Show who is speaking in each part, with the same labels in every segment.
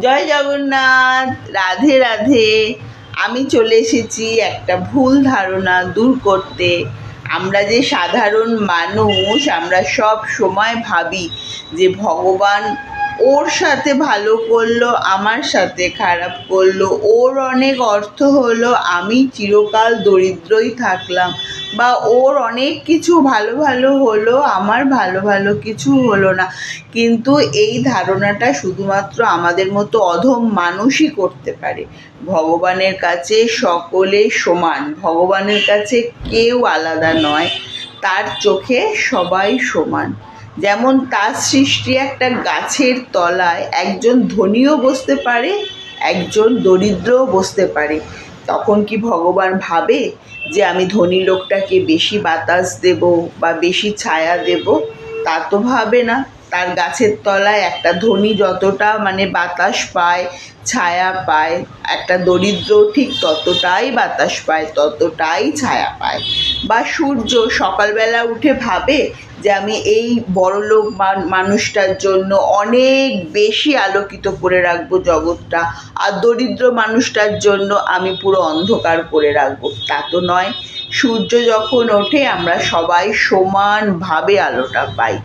Speaker 1: জয় জগন্নাথ, রাধে রাধে। আমি চলে এসেছি একটা ভুল ধারণা দূর করতে। আমরা যে সাধারণ মানুষ, আমরা সব সময় ভাবি যে ভগবান ওর সাথে ভালো করলো, আমার সাথে খারাপ করলো, ওর অনেক অর্থ হলো, আমি চিরকাল দরিদ্রই থাকলাম, বা ওর অনেক কিছু ভালো ভালো হলো, আমার ভালো ভালো কিছু হলো না। কিন্তু এই ধারণাটা শুধুমাত্র আমাদের মতো অধম মানুষই করতে পারে। ভগবানের কাছে সকলে সমান, ভগবানের কাছে কেউ আলাদা নয়, তার চোখে সবাই সমান। যেমন তার সৃষ্টি একটা গাছের তলায় একজন ধনীও বসতে পারে, একজন দরিদ্রও বসতে পারে। তখন কি ভগবান ভাবে যে আমি ধনী লোকটাকে বেশি বাতাস দেব বা বেশি ছায়া দেব? তা তো ভাবে না। তার গাছের তলায় একটা ধনী যতটা বাতাস পায়, ছায়া পায়, একটা দরিদ্র ঠিক ততটাই বাতাস পায়, ততটাই ছায়া পায়। বা সূর্য সকালবেলা উঠে ভাবে যে আমি এই বড়লোক মানুষটার জন্য অনেক বেশি আলোকিত করে রাখবো জগৎটা, আর দরিদ্র মানুষটার জন্য আমি পুরো অন্ধকার করে রাখবো? তা তো নয়। সূর্য যখন ওঠে আমরা সবাই সমানভাবে আলোটা পাই।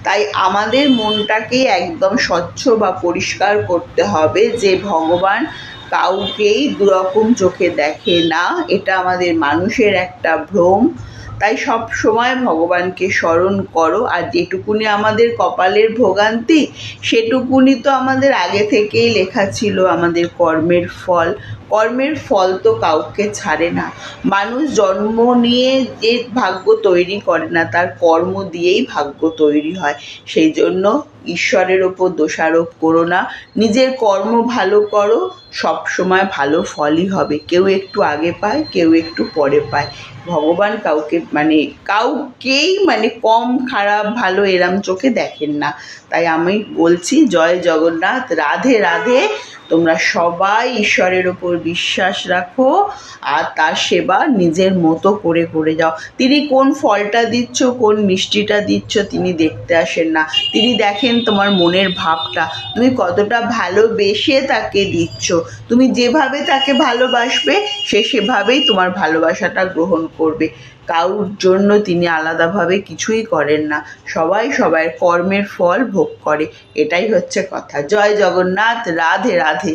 Speaker 1: তাই আমাদের মনটাকে একদম স্বচ্ছ বা পরিষ্কার করতে হবে যে ভগবান কাউকেই দুরকম চোখে দেখে না। এটা আমাদের মানুষের একটা ভ্রম। তাই সব সময় ভগবানকে স্মরণ করো। আর যেটুকুনি আমাদের কপালের ভোগান্তি, সেটুকুনি তো আমাদের আগে থেকেই লেখা ছিল, আমাদের কর্মের ফল। কর্মের ফল তো কাউকে ছাড়ে না। মানুষ জন্ম নিয়ে যে ভাগ্য তৈরি করে না, তার কর্ম দিয়েই ভাগ্য তৈরি হয়। সেই জন্য ঈশ্বরের ওপর দোষারোপ করো না, নিজের কর্ম ভালো করো, সব সময় ভালো ফলই হবে। কেউ একটু আগে পায়, কেউ একটু পরে পায়। ভগবান কাউকেই কম খারাপ ভালো এরম চোখে দেখেন না। তাই আমি বলছি, জয় জগন্নাথ, রাধে রাধে। তোমরা সবাই ঈশ্বরের ওপর বিশ্বাস রাখো, আর তার সেবা নিজের মতো করে করে যাও। তিনি কোন ফলটা দিচ্ছ, কোন মিষ্টিটা দিচ্ছ তিনি দেখতে আসেন না। তিনি দেখেন তোমার মনের ভাবটা, তুমি কতটা ভালোবেসে তাকে দিচ্ছ। তুমি যেভাবে তাকে ভালোবাসবে, সে সেভাবেই তোমার ভালোবাসাটা গ্রহণ করবে। কারোর জন্য তিনি আলাদাভাবে কিছুই করেন না। সবাই সবার কর্মের ফল ভোগ করে। এটাই হচ্ছে কথা। জয় জগন্নাথ, রাধে রাধে।